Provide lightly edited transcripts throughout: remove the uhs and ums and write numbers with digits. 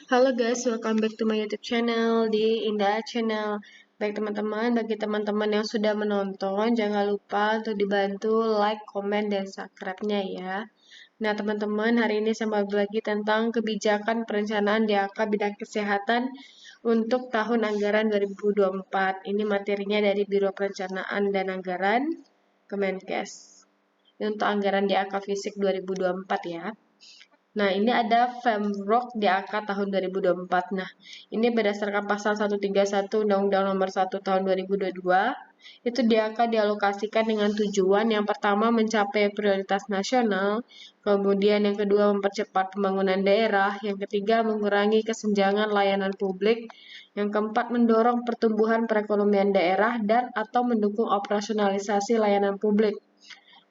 Halo guys, welcome back to my YouTube channel di Indah Channel. Baik teman-teman, bagi teman-teman yang sudah menonton, jangan lupa untuk dibantu like, komen, dan subscribe-nya ya. Nah teman-teman, hari ini saya mau berbagi tentang kebijakan perencanaan DAK bidang kesehatan untuk tahun anggaran 2024. Ini materinya dari Biro Perencanaan dan Anggaran Kemenkes. Ini untuk anggaran DAK Fisik 2024 ya. Nah, ini ada Femrok DAK tahun 2024. Nah, ini berdasarkan pasal 131 Undang-Undang Nomor 1 tahun 2022. Itu DAK dialokasikan dengan tujuan yang pertama mencapai prioritas nasional, kemudian yang kedua mempercepat pembangunan daerah, yang ketiga mengurangi kesenjangan layanan publik, yang keempat mendorong pertumbuhan perekonomian daerah dan atau mendukung operasionalisasi layanan publik.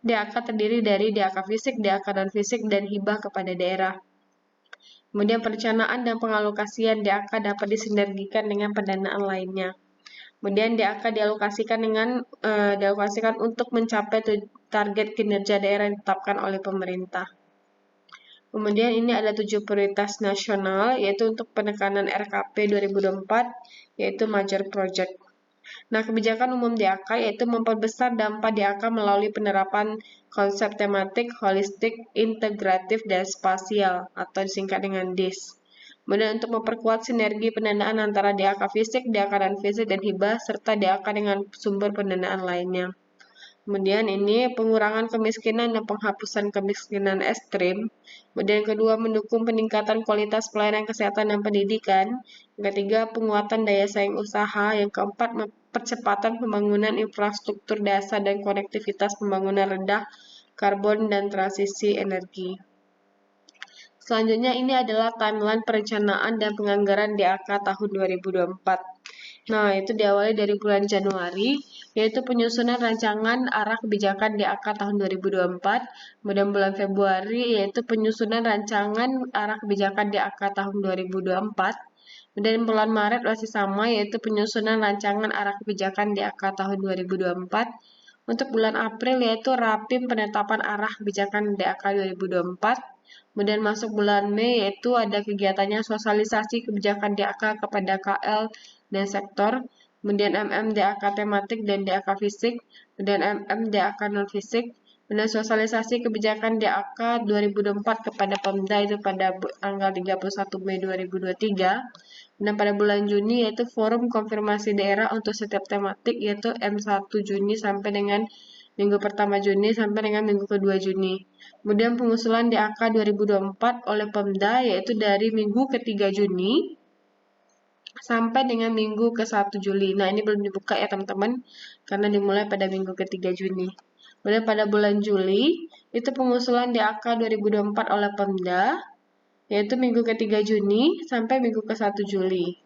DAK terdiri dari DAK fisik, DAK non-fisik, dan hibah kepada daerah. Kemudian perencanaan dan pengalokasian DAK dapat disinergikan dengan pendanaan lainnya. Kemudian DAK dialokasikan untuk mencapai target kinerja daerah yang ditetapkan oleh pemerintah. Kemudian ini ada 7 prioritas nasional, yaitu untuk penekanan RKP 2024, yaitu Major Project. Nah, kebijakan umum DAK yaitu memperbesar dampak DAK melalui penerapan konsep tematik, holistik, integratif, dan spasial atau disingkat dengan DIS. Kemudian untuk memperkuat sinergi pendanaan antara DAK fisik, DAK non-fisik, dan hibah, serta DAK dengan sumber pendanaan lainnya. Kemudian ini pengurangan kemiskinan dan penghapusan kemiskinan ekstrim. Kemudian yang kedua mendukung peningkatan kualitas pelayanan kesehatan dan pendidikan. Yang ketiga penguatan daya saing usaha. Yang keempat percepatan pembangunan infrastruktur dasar dan konektivitas pembangunan rendah karbon dan transisi energi. Selanjutnya ini adalah timeline perencanaan dan penganggaran DAK tahun 2024. Nah, itu diawali dari bulan Januari, yaitu penyusunan rancangan arah kebijakan DAK tahun 2024. Kemudian bulan Februari, yaitu penyusunan rancangan arah kebijakan DAK tahun 2024. Kemudian bulan Maret masih sama, yaitu penyusunan rancangan arah kebijakan DAK tahun 2024. Untuk bulan April, yaitu rapim penetapan arah kebijakan DAK 2024. Kemudian masuk bulan Mei, yaitu ada kegiatannya sosialisasi kebijakan DAK kepada KL dan sektor, kemudian DAK tematik dan DAK fisik, kemudian DAK non-fisik, kemudian sosialisasi kebijakan DAK 2024 kepada Pemda itu pada tanggal 31 Mei 2023, dan pada bulan Juni yaitu forum konfirmasi daerah untuk setiap tematik yaitu M1 Juni sampai dengan minggu pertama Juni sampai dengan minggu kedua Juni. Kemudian pengusulan DAK 2024 oleh Pemda yaitu dari minggu ketiga Juni sampai dengan minggu ke-1 Juli. Nah, ini belum dibuka ya teman-teman, karena dimulai pada minggu ketiga Juni. Kemudian pada bulan Juli, itu pengusulan DAK 2024 oleh Pemda, yaitu minggu ketiga Juni sampai minggu ke-1 Juli.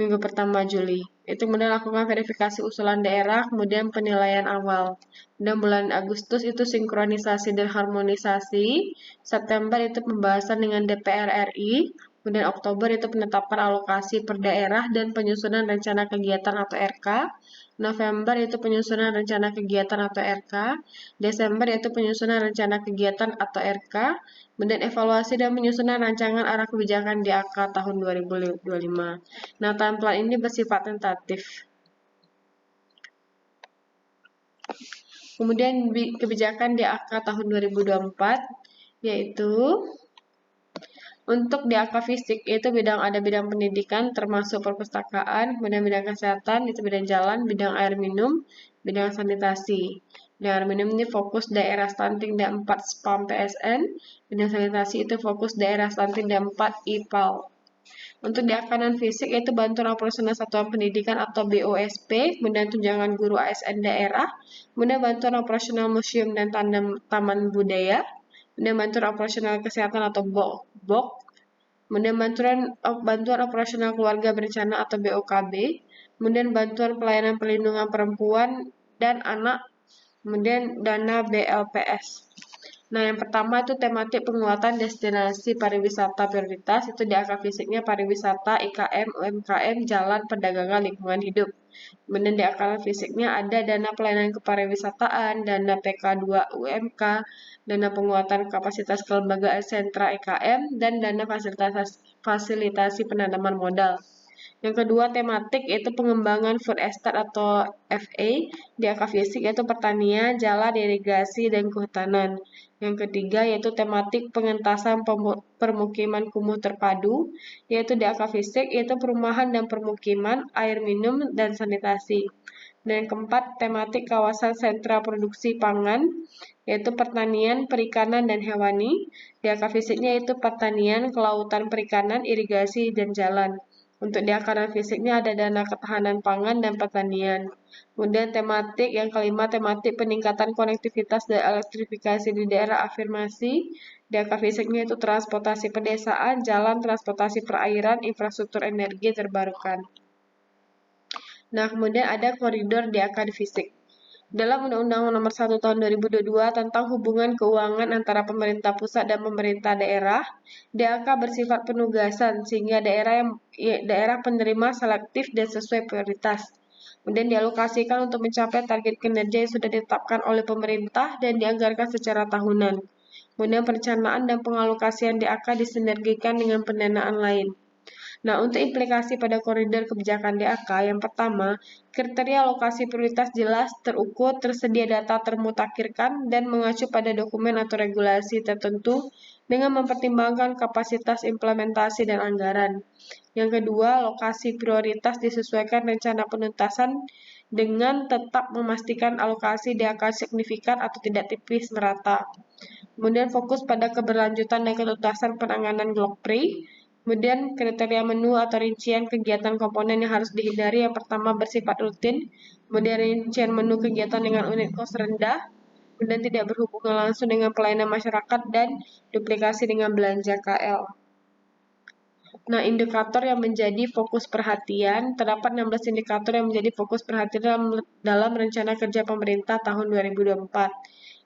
Minggu pertama Juli. Itu kemudian lakukan verifikasi usulan daerah, kemudian penilaian awal. Dan bulan Agustus itu sinkronisasi dan harmonisasi. September itu pembahasan dengan DPR RI. Kemudian Oktober itu penetapan alokasi per daerah dan penyusunan rencana kegiatan atau RK. November itu penyusunan rencana kegiatan atau RK. Desember itu penyusunan rencana kegiatan atau RK. Kemudian evaluasi dan penyusunan rancangan arah kebijakan DAK tahun 2025. Nah, template ini bersifat tentatif. Kemudian kebijakan DAK tahun 2024 yaitu untuk DAK fisik itu ada bidang pendidikan termasuk perpustakaan, kemudian bidang kesehatan itu bidang jalan, bidang air minum, bidang sanitasi. Bidang air minum ini fokus daerah stunting dan 4 SPAM PSN, bidang sanitasi itu fokus daerah stunting dan 4 IPAL. Untuk DAK non-fisik yaitu bantuan operasional satuan pendidikan atau BOSP, kemudian tunjangan guru ASN daerah, kemudian bantuan operasional museum dan taman budaya, kemudian bantuan operasional kesehatan atau BOK, kemudian bantuan operasional keluarga berencana atau BOKB, kemudian bantuan pelayanan perlindungan perempuan dan anak, kemudian dana BLPS. Nah, yang pertama itu tematik penguatan destinasi pariwisata prioritas, itu DAK fisiknya pariwisata, IKM, UMKM, jalan, perdagangan, lingkungan hidup. Kemudian di akal fisiknya ada dana pelayanan kepariwisataan, dana PK2 UMK, dana penguatan kapasitas kelembagaan sentra EKM, dan dana fasilitasi penanaman modal. Yang kedua tematik yaitu pengembangan food estate atau FA di akar fisik yaitu pertanian, jalan, irigasi, dan kehutanan. Yang ketiga yaitu tematik pengentasan permukiman kumuh terpadu yaitu di akar fisik yaitu perumahan dan permukiman, air minum, dan sanitasi. Dan yang keempat tematik kawasan sentra produksi pangan yaitu pertanian, perikanan, dan hewani. Di akar fisiknya yaitu pertanian, kelautan, perikanan, irigasi, dan jalan. Untuk di akaran fisiknya ada dana ketahanan pangan dan pertanian. Kemudian tematik yang kelima, tematik peningkatan konektivitas dan elektrifikasi di daerah afirmasi. Di akar fisiknya itu transportasi pedesaan, jalan, transportasi perairan, infrastruktur energi terbarukan. Nah, kemudian ada koridor di akar fisik. Dalam Undang-Undang Nomor 1 Tahun 2022 tentang hubungan keuangan antara pemerintah pusat dan pemerintah daerah, DAK bersifat penugasan sehingga daerah penerima selektif dan sesuai prioritas. Kemudian dialokasikan untuk mencapai target kinerja yang sudah ditetapkan oleh pemerintah dan dianggarkan secara tahunan. Kemudian perencanaan dan pengalokasian DAK disinergikan dengan pendanaan lain. Nah, untuk implikasi pada koridor kebijakan DAK, yang pertama, kriteria lokasi prioritas jelas, terukur, tersedia data termutakhirkan, dan mengacu pada dokumen atau regulasi tertentu dengan mempertimbangkan kapasitas implementasi dan anggaran. Yang kedua, lokasi prioritas disesuaikan rencana penuntasan dengan tetap memastikan alokasi DAK signifikan atau tidak tipis merata. Kemudian fokus pada keberlanjutan dan ketuntasan penanganan GLOKPRI. Kemudian kriteria menu atau rincian kegiatan komponen yang harus dihindari yang pertama bersifat rutin, kemudian rincian menu kegiatan dengan unit kos rendah, kemudian tidak berhubungan langsung dengan pelayanan masyarakat dan duplikasi dengan belanja KL. Nah, indikator yang menjadi fokus perhatian, terdapat 16 indikator yang menjadi fokus perhatian dalam rencana kerja pemerintah tahun 2024.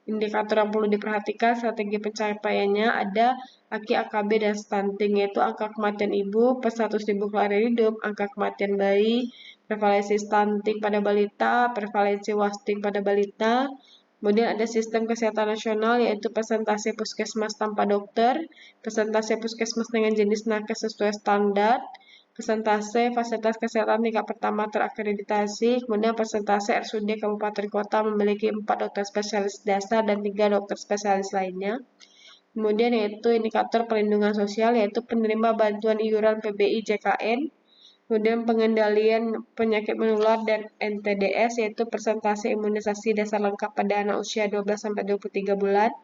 Indikator yang perlu diperhatikan strategi pencapaiannya ada AKI, AKB, dan stunting, yaitu angka kematian ibu per 100.000 kelahiran hidup, angka kematian bayi, prevalensi stunting pada balita, prevalensi wasting pada balita. Kemudian ada sistem kesehatan nasional yaitu persentase puskesmas tanpa dokter, persentase puskesmas dengan jenis nakes sesuai standar, persentase fasilitas kesehatan tingkat pertama terakreditasi, kemudian persentase RSUD kabupaten kota memiliki 4 dokter spesialis dasar dan 3 dokter spesialis lainnya. Kemudian yaitu indikator perlindungan sosial yaitu penerima bantuan iuran PBI JKN, kemudian pengendalian penyakit menular dan NTDS yaitu persentase imunisasi dasar lengkap pada anak usia 12-23 bulan,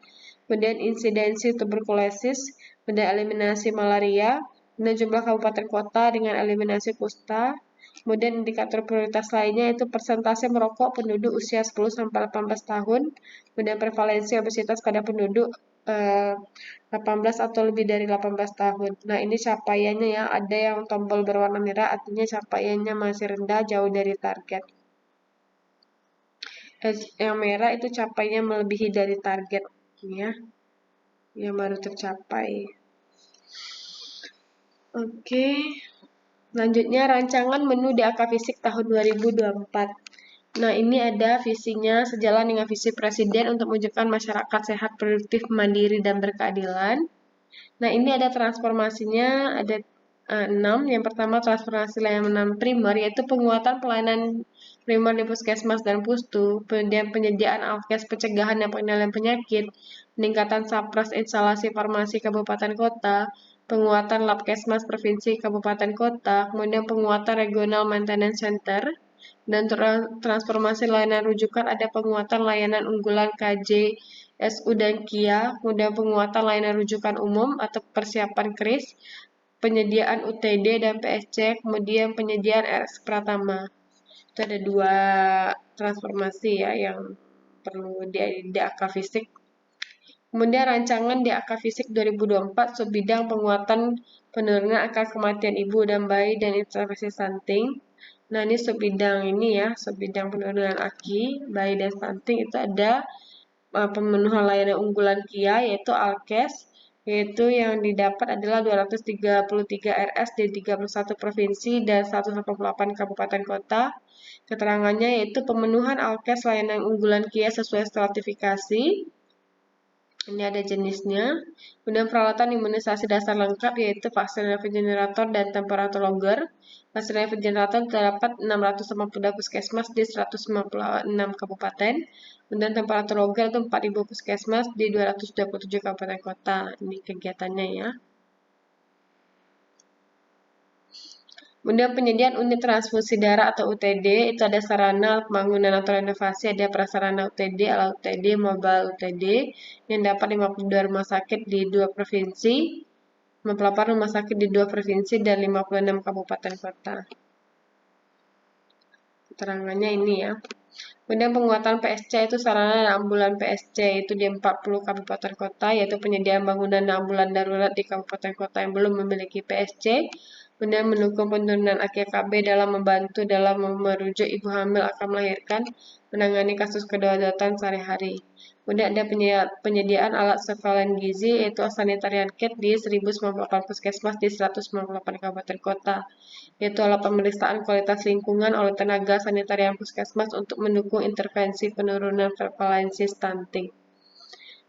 kemudian insidensi tuberkulosis, kemudian eliminasi malaria, dan jumlah kabupaten kota dengan eliminasi kusta. Kemudian indikator prioritas lainnya yaitu persentase merokok penduduk usia 10-18 tahun, kemudian prevalensi obesitas pada penduduk 18 atau lebih dari 18 tahun. Nah, ini capaiannya ya, ada yang tombol berwarna merah artinya capaiannya masih rendah, jauh dari target. Yang merah itu capaiannya melebihi dari target ya. Yang baru tercapai. Oke, selanjutnya rancangan menu DAK Fisik tahun 2024. Nah, ini ada visinya sejalan dengan visi Presiden untuk mewujudkan masyarakat sehat, produktif, mandiri, dan berkeadilan. Nah, ini ada transformasinya, ada 6. Yang pertama, transformasi layanan primer, yaitu penguatan pelayanan primer di puskesmas dan pustu, kemudian penyediaan alkes pencegahan dan pengendalian penyakit, peningkatan sapras instalasi farmasi kabupaten kota, penguatan labkesmas provinsi kabupaten kota, kemudian penguatan regional maintenance center, dan transformasi layanan rujukan ada penguatan layanan unggulan KJ, SU, dan KIA, kemudian penguatan layanan rujukan umum atau persiapan KRIS, penyediaan UTD dan PSC, kemudian penyediaan RS Pratama. Itu ada 2 transformasi ya yang perlu di DAK Fisik. Kemudian rancangan DAK Fisik 2024 subbidang penguatan penurunan angka kematian ibu dan bayi dan intervensi stunting. Nah, ini subbidang ini ya, subbidang penurunan AKI, bayi dan stunting itu ada pemenuhan layanan unggulan KIA yaitu Alkes, yaitu yang didapat adalah 233 RS di 31 provinsi dan 188 kabupaten kota. Keterangannya yaitu pemenuhan alkes layanan unggulan KIA sesuai stratifikasi. Ini ada jenisnya. Kemudian peralatan imunisasi dasar lengkap yaitu vaksin regenerator dan temperaturologer. Vaksin regenerator terdapat 682 puskesmas di 196 kabupaten. Kemudian temperaturologer itu 4.000 puskesmas di 227 kabupaten kota. Ini kegiatannya ya. Kemudian penyediaan unit transfusi darah atau UTD, itu ada sarana pembangunan atau renovasi, ada prasarana UTD, alat UTD, mobile UTD, yang dapat 52 rumah sakit di 2 provinsi, 58 rumah sakit di 2 provinsi, dan 56 kabupaten kota. Keterangannya ini ya. Kemudian penguatan PSC itu sarana dan ambulan PSC itu di 40 kabupaten kota, yaitu penyediaan bangunan dan ambulan darurat di kabupaten kota yang belum memiliki PSC. Kemudian mendukung penurunan AKKB dalam membantu dalam merujuk ibu hamil akan melahirkan, menangani kasus kedaruratan sehari-hari. Kemudian ada penyediaan alat surveillance gizi yaitu sanitarian kit di 1098 puskesmas di 198 kabupaten kota, yaitu alat pemeriksaan kualitas lingkungan oleh tenaga sanitarian puskesmas untuk mendukung intervensi penurunan prevalensi stunting.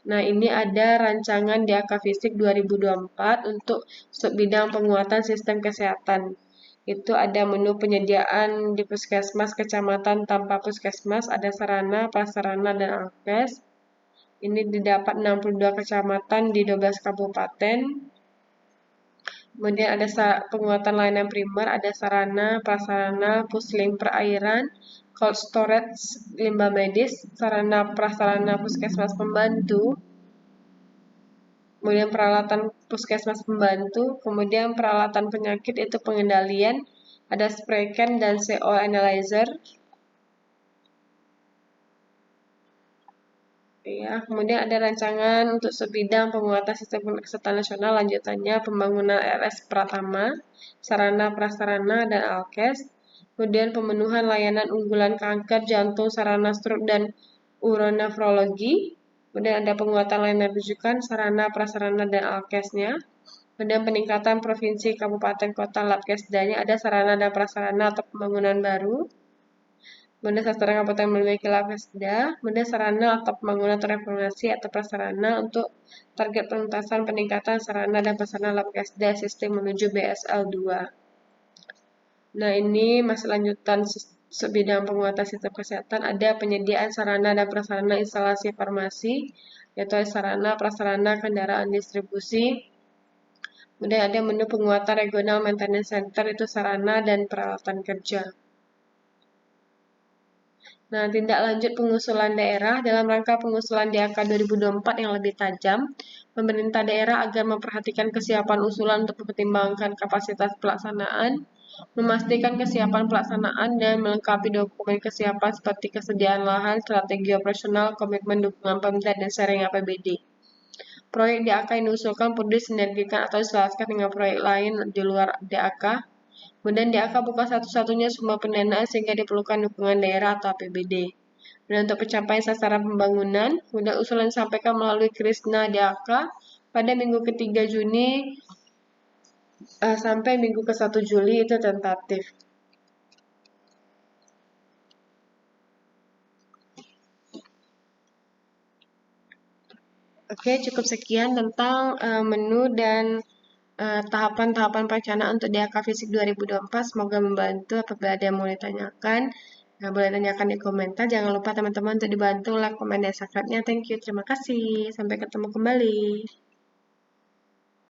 Nah, ini ada rancangan DAK Fisik 2024 untuk subbidang penguatan sistem kesehatan. Itu ada menu penyediaan di puskesmas kecamatan tanpa puskesmas, ada sarana, prasarana, dan alkes. Ini didapat 62 kecamatan di 12 kabupaten. Kemudian ada penguatan layanan primer, ada sarana, prasarana, puslim perairan, cold storage, limbah medis, sarana prasarana puskesmas pembantu, kemudian peralatan puskesmas pembantu, kemudian peralatan penyakit itu pengendalian, ada spray can dan CO analyzer. Ya, kemudian ada rancangan untuk sebidang penguatan sistem kesehatan nasional lanjutannya pembangunan RS Pratama, sarana prasarana dan alkes, kemudian pemenuhan layanan unggulan kanker, jantung, sarana stroke dan uronefrologi, kemudian ada penguatan layanan rujukan, sarana prasarana dan alkesnya, kemudian peningkatan provinsi, kabupaten, kota, labkesdanya, ada sarana dan prasarana atau pembangunan baru. Kemudian sasaran kabupaten memiliki labkesda, kemudian sarana atau pembangunan reformasi atau prasarana untuk target penuntasan peningkatan sarana dan prasarana labkesda sistem menuju BSL 2. Nah, ini masih lanjutan sebidang penguatan sistem kesehatan, ada penyediaan sarana dan prasarana instalasi farmasi, yaitu sarana prasarana kendaraan distribusi. Kemudian ada menu penguatan regional maintenance center, itu sarana dan peralatan kerja. Nah, tindak lanjut pengusulan daerah dalam rangka pengusulan DAK 2024 yang lebih tajam, pemerintah daerah agar memperhatikan kesiapan usulan untuk mempertimbangkan kapasitas pelaksanaan, memastikan kesiapan pelaksanaan, dan melengkapi dokumen kesiapan seperti kesediaan lahan, strategi operasional, komitmen dukungan pemerintah, dan sharing APBD. Proyek DAK yang diusulkan perlu disinergikan atau diselaraskan dengan proyek lain di luar DAK. Kemudian DAK bukan satu-satunya sumber pendanaan sehingga diperlukan dukungan daerah atau APBD. Dan untuk pencapaian sasaran pembangunan, kemudian usulan disampaikan melalui Krisna DAK pada minggu ke-3 Juni sampai minggu ke-1 Juli itu tentatif. Oke, cukup sekian tentang menu dan tahapan-tahapan perencanaan untuk DAK Fisik 2024. Semoga membantu. Apabila ada yang mau ditanyakan, boleh tanyakan di komentar. Jangan lupa teman-teman untuk dibantu like, komen, dan subscribe-nya. Thank you. Terima kasih. Sampai ketemu kembali.